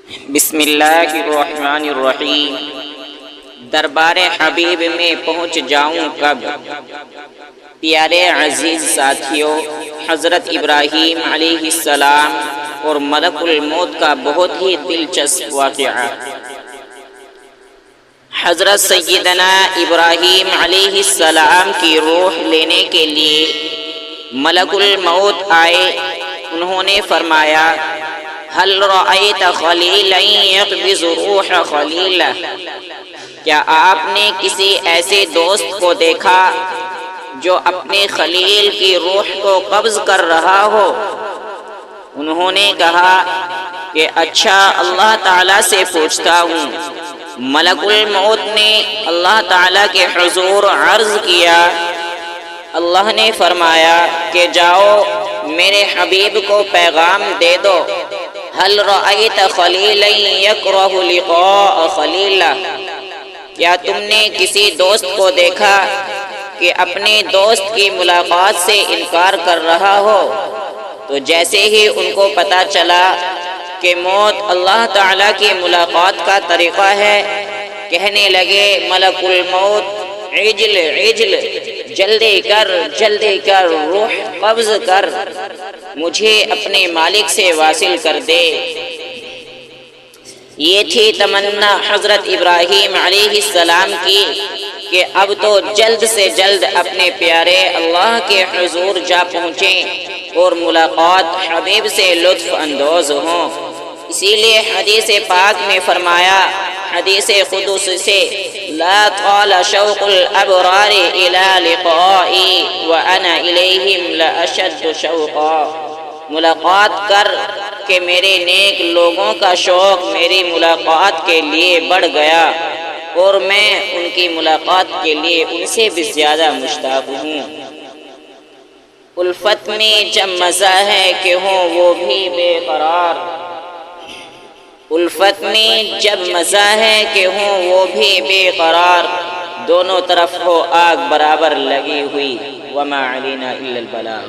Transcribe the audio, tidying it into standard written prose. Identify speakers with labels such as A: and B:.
A: بسم اللہ الرحمن الرحیم۔ دربار حبیب میں پہنچ جاؤں کب؟ پیارے عزیز ساتھیوں، حضرت ابراہیم علیہ السلام اور ملک الموت کا بہت ہی دلچسپ واقعہ۔ حضرت سیدنا ابراہیم علیہ السلام کی روح لینے کے لیے ملک الموت آئے۔ انہوں نے فرمایا، هل رأيت خلیلا يقبض روح خلیلہ؟ کیا آپ نے کسی ایسے دوست کو دیکھا جو اپنے خلیل کی روح کو قبض کر رہا ہو؟ انہوں نے کہا کہ اچھا، اللہ تعالیٰ سے پوچھتا ہوں۔ ملک الموت نے اللہ تعالیٰ کے حضور عرض کیا۔ اللہ نے فرمایا کہ جاؤ میرے حبیب کو پیغام دے دو، هل رأيت خلیلا یکرہ لقاء خلیلہ؟ کیا تم نے کسی دوست کو دیکھا کہ اپنے دوست کی ملاقات سے انکار کر رہا ہو؟ تو جیسے ہی ان کو پتہ چلا کہ موت اللہ تعالیٰ کی ملاقات کا طریقہ ہے، کہنے لگے ملک الموت، عجل عجل، جلدی کر جلدی کر، روح قبض کر، مجھے اپنے مالک سے واصل کر دے۔ یہ تھی تمنا حضرت ابراہیم علیہ السلام کی کہ اب تو جلد سے جلد اپنے پیارے اللہ کے حضور جا پہنچیں اور ملاقات حبیب سے لطف اندوز ہوں۔ اسی لیے حدیث پاک میں فرمایا، حدیث قدس سے، لا طال شوق الابرار الى لقائی وانا الیہم لاشد شوقا۔ ملاقات کر کہ میرے نیک لوگوں کا شوق میری ملاقات کے لیے بڑھ گیا، اور میں ان کی ملاقات کے لیے ان سے بھی زیادہ مشتاق ہوں۔ الفت میں جب مزہ ہے کہ ہوں وہ بھی بے قرار، الفت میں جب مزہ ہے کہ ہوں وہ بھی بے قرار، دونوں طرف ہو آگ برابر لگی ہوئی، وما علینا الا البلاغ۔